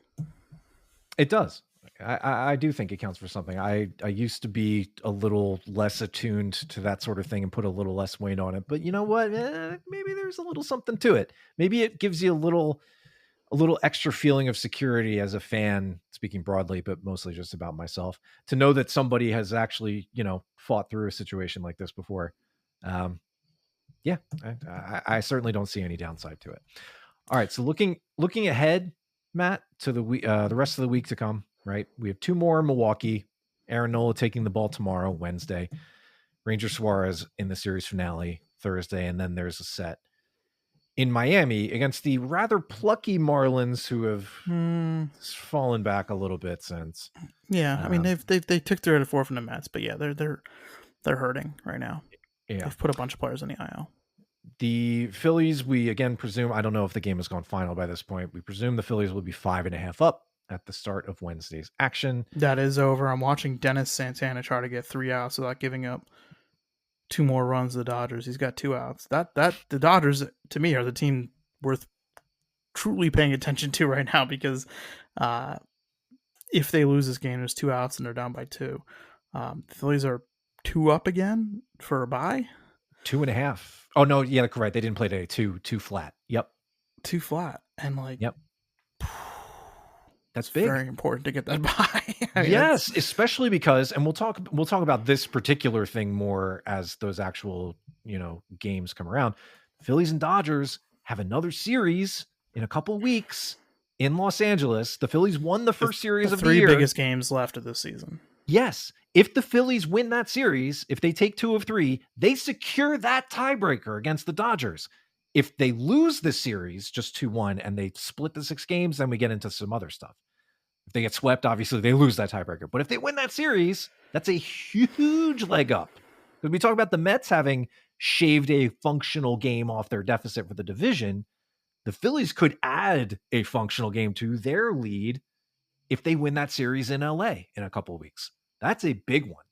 It does. I do think it counts for something. I used to be a little less attuned to that sort of thing and put a little less weight on it. But you know what? Maybe there's a little something to it. Maybe it gives you a little extra feeling of security as a fan, speaking broadly, but mostly just about myself, to know that somebody has actually, fought through a situation like this before. I certainly don't see any downside to it. All right. So looking ahead, Matt, to the rest of the week to come. Right. We have 2 more in Milwaukee. Aaron Nola taking the ball tomorrow, Wednesday. Ranger Suarez in the series finale Thursday. And then there's a set in Miami against the rather plucky Marlins, who have fallen back a little bit since. Yeah. They took 3 out of 4 from the Mets, but yeah, they're hurting right now. Yeah. They've put a bunch of players in the IL. The Phillies, we again presume, I don't know if the game has gone final by this point. We presume the Phillies will be 5.5 up at the start of Wednesday's action. That is over. I'm watching Dennis Santana try to get 3 outs without giving up 2 more runs to the Dodgers. He's got 2 outs. That the Dodgers, to me, are the team worth truly paying attention to right now, because if they lose this game, there's 2 outs and they're down by 2. The Phillies are 2 up again for a bye. 2.5. Oh no, yeah, correct. They didn't play today. 2 flat. Yep. 2 flat. And yep. That's big. Very important to get that by. Yes, especially because, and we'll talk about this particular thing more as those actual, games come around. Phillies and Dodgers have another series in a couple weeks in Los Angeles. The Phillies won the first series of the year. 3 biggest games left of this season. Yes. If the Phillies win that series, if they take 2 of 3, they secure that tiebreaker against the Dodgers. If they lose this series, just 2-1, and they split the 6 games, then we get into some other stuff. If they get swept, obviously they lose that tiebreaker. But if they win that series, that's a huge leg up. Because we talk about the Mets having shaved a functional game off their deficit for the division. The Phillies could add a functional game to their lead if they win that series in LA in a couple of weeks. That's a big one.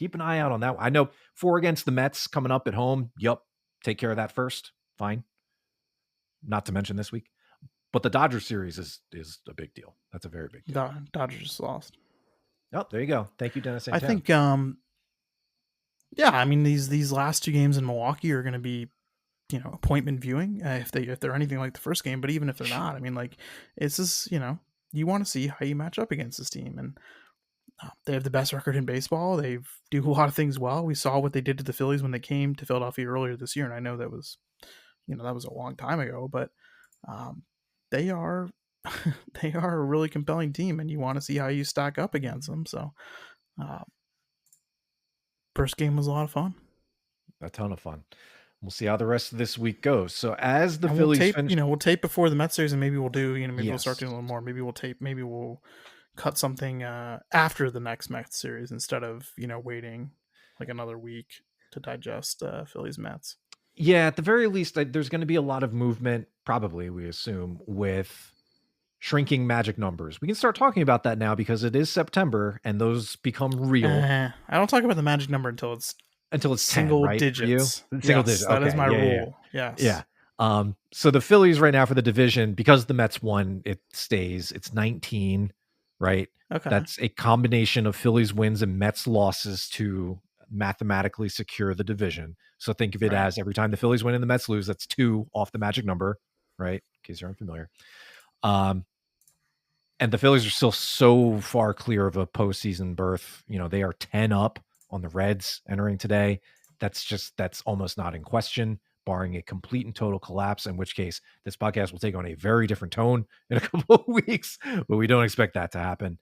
keep an eye out on that. I know 4 against the Mets coming up at home. Yup. Take care of that first. Fine. Not to mention this week. But the Dodgers series is a big deal. That's a very big deal. Dodgers just lost. Oh, there you go. Thank you, Dennis. I think, yeah, I mean, these last 2 games in Milwaukee are going to be, appointment viewing if they're anything like the first game. But even if they're not, I mean, like, it's just, you want to see how you match up against this team. And they have the best record in baseball. They do a lot of things well. We saw what they did to the Phillies when they came to Philadelphia earlier this year. And I know that was, that was a long time ago, but they are they are a really compelling team, and you want to see how you stack up against them. So first game was a lot of fun. A ton of fun. We'll see how the rest of this week goes. So as the Phillies Phillies we'll tape before the Mets series, and maybe we'll do, maybe we'll Yes. start doing a little more. Maybe we'll cut something after the next Mets series instead of, waiting like another week to digest Phillies Mets. Yeah, at the very least, there's going to be a lot of movement, probably, we assume, with shrinking magic numbers. We can start talking about that now because it is September and those become real. I don't talk about the magic number until it's 10, single right, digits. Single digits. That is Okay, my yeah, rule. Yeah. Yes. Yeah. So the Phillies right now for the division, because the Mets won, it stays. It's 19, right? Okay. That's a combination of Phillies wins and Mets losses to mathematically secure the division. So think of it as every time the Phillies win and the Mets lose, that's 2 off the magic number, right? In case you're unfamiliar. And the Phillies are still so far clear of a postseason berth. They are 10 up on the Reds entering today. That's almost not in question, barring a complete and total collapse, in which case this podcast will take on a very different tone in a couple of weeks, but we don't expect that to happen.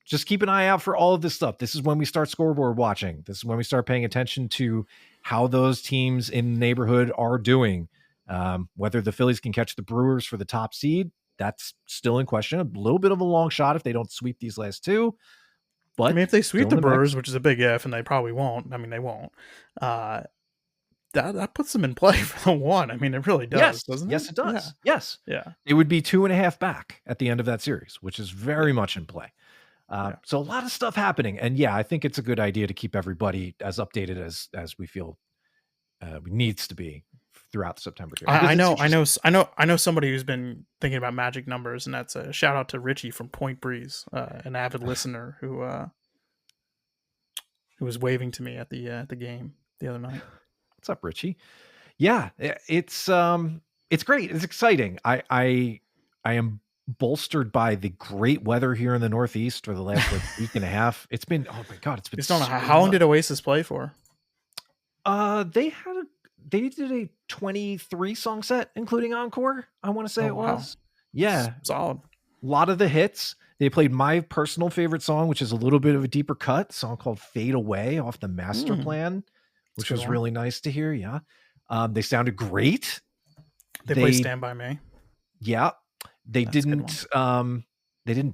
Just keep an eye out for all of this stuff. This is when we start scoreboard watching. This is when we start paying attention to how those teams in the neighborhood are doing. Whether the Phillies can catch the Brewers for the top seed, that's still in question. A little bit of a long shot if they don't sweep these last 2. But I mean, if they sweep the Brewers, which is a big if, and they probably won't. I mean, they won't. That puts them in play for the 1. I mean, it really does, doesn't it? Yes, it does. Yeah. Yes. Yeah. It would be 2.5 back at the end of that series, which is very much in play. So a lot of stuff happening. And yeah, I think it's a good idea to keep everybody as updated as we feel needs to be throughout the September period. I know somebody who's been thinking about magic numbers, and that's a shout out to Richie from Point Breeze, an avid listener who was waving to me at the game the other night. What's up, Richie? Yeah, it's great. It's exciting. I am bolstered by the great weather here in the Northeast for the last week and a half. It's been, oh my God, it's been. How long did Oasis play for? They did a 23 song set, including encore. I want to say it was. Yeah. Solid. A lot of the hits. They played my personal favorite song, which is a little bit of a deeper cut, a song called Fade Away off the Master Plan, which was really nice to hear. Yeah. They sounded great. They played Stand By Me. Yeah. They didn't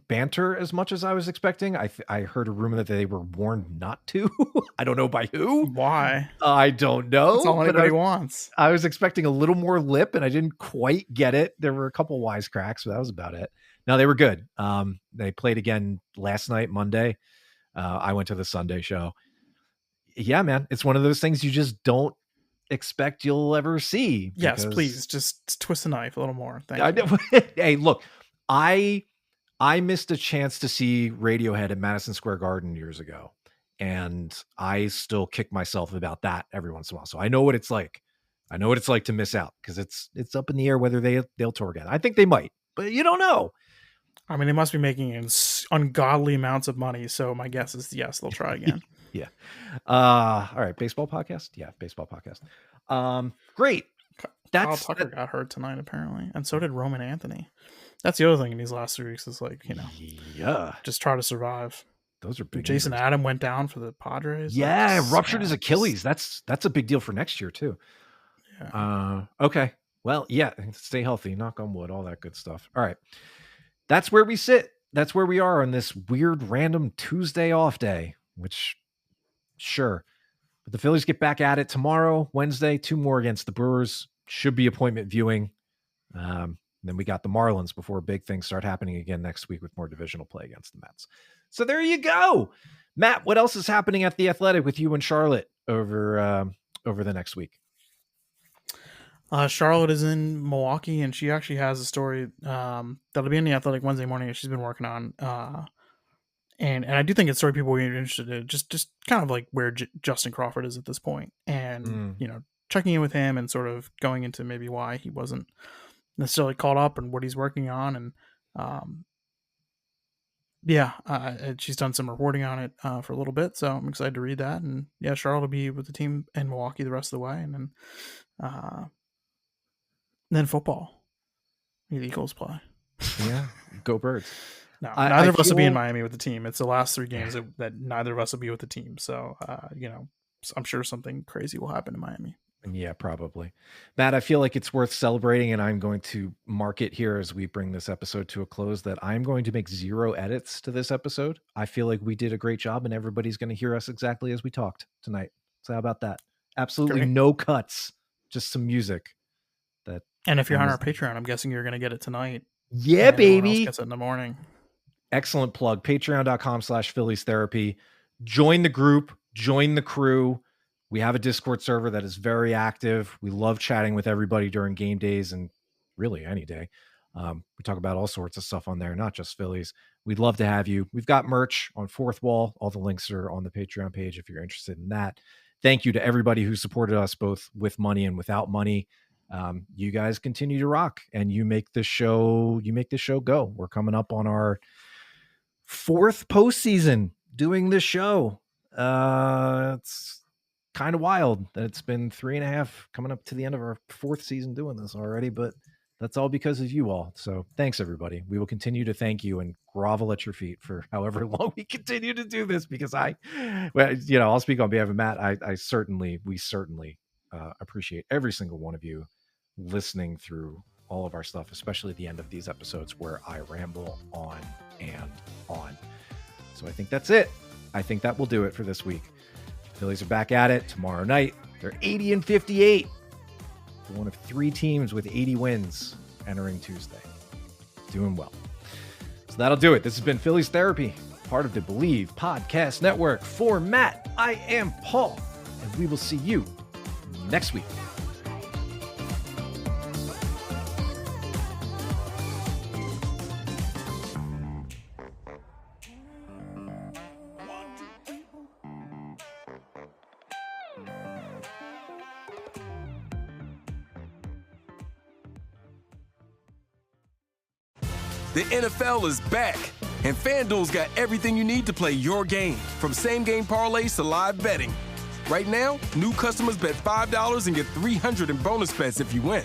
banter as much as I was expecting. I heard a rumor that they were warned not to. I don't know by who. Why? I don't know. That's all anybody wants. I was expecting a little more lip, and I didn't quite get it. There were a couple wisecracks, but that was about it. No, they were good. They played again last night, Monday. I went to the Sunday show. Yeah, man. It's one of those things you just don't expect you'll ever see. Yes, please. Just twist the knife a little more. Thank you. Hey, look, I missed a chance to see Radiohead at Madison Square Garden years ago, and I still kick myself about that every once in a while. So I know what it's like. I know what it's like to miss out, because it's up in the air whether they'll tour again. I think they might, but you don't know. I mean, they must be making ungodly amounts of money, so my guess is yes, they'll try again. Yeah. All right, baseball podcast. Yeah, baseball podcast. Great. Kyle Tucker got hurt tonight, apparently, and so did Roman Anthony. That's the other thing in these last 3 weeks is just try to survive. Those are big. Jason Adam went down for the Padres. Yeah, ruptured his Achilles. That's a big deal for next year too. Yeah. Okay. Well, yeah. Stay healthy. Knock on wood. All that good stuff. All right. That's where we sit. That's where we are on this weird random Tuesday off day. Which, sure, but the Phillies get back at it tomorrow, Wednesday. 2 more against the Brewers. Should be appointment viewing. Then we got the Marlins before big things start happening again next week with more divisional play against the Mets. So there you go. Matt, what else is happening at The Athletic with you and Charlotte over the next week? Charlotte is in Milwaukee, and she actually has a story that'll be in The Athletic Wednesday morning that she's been working on. And I do think it's a story people will be interested in, just kind of like where Justin Crawford is at this point. And, checking in with him and sort of going into maybe why he wasn't necessarily caught up and what he's working on. And she's done some reporting on it for a little bit, so I'm excited to read that. And yeah, Charlotte will be with the team in Milwaukee the rest of the way, and then football. The Eagles play. Yeah, go Birds. No, neither of us will be in Miami with the team. It's the last 3 games that neither of us will be with the team. So, I'm sure something crazy will happen in Miami. Yeah, probably. Matt, I feel like it's worth celebrating, and I'm going to mark it here as we bring this episode to a close that I'm going to make 0 edits to this episode. I feel like we did a great job, and everybody's going to hear us exactly as we talked tonight. So how about that? Absolutely no cuts, just some music. And if you're on our Patreon, I'm guessing you're going to get it tonight. Yeah, baby. Gets it in the morning. Excellent plug. Patreon.com/Phillies Therapy. Join the group, join the crew. We have a Discord server that is very active. We love chatting with everybody during game days and really any day. We talk about all sorts of stuff on there, not just Phillies. We'd love to have you. We've got merch on Fourth Wall. All the links are on the Patreon page if you're interested in that. Thank you to everybody who supported us both with money and without money. You guys continue to rock, and you make this show go. We're coming up on our 4th postseason doing this show. It's kind of wild that it's been 3.5 coming up to the end of our 4th season doing this already, but that's all because of you all. So thanks, everybody. We will continue to thank you and grovel at your feet for however long we continue to do this, because I'll speak on behalf of Matt. We certainly appreciate every single one of you listening through all of our stuff, especially at the end of these episodes where I ramble on and on. So I think that's it. I think that will do it for this week. Phillies are back at it tomorrow night. They're 80-58. They're one of 3 teams with 80 wins entering Tuesday. Doing well. So that'll do it. This has been Phillies Therapy, part of the Believe Podcast Network. For Matt, I am Paul, and we will see you next week. The NFL is back, and FanDuel's got everything you need to play your game, from same-game parlays to live betting. Right now, new customers bet $5 and get $300 in bonus bets if you win.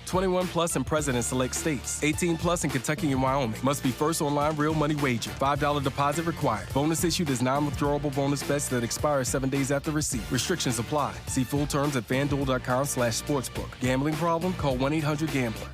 21 plus in present and select states. 18 plus in Kentucky and Wyoming. Must be first online real money wager. $5 deposit required. Bonus issued as non-withdrawable bonus bets that expire 7 days after receipt. Restrictions apply. See full terms at FanDuel.com/sportsbook. Gambling problem? Call 1-800-GAMBLER.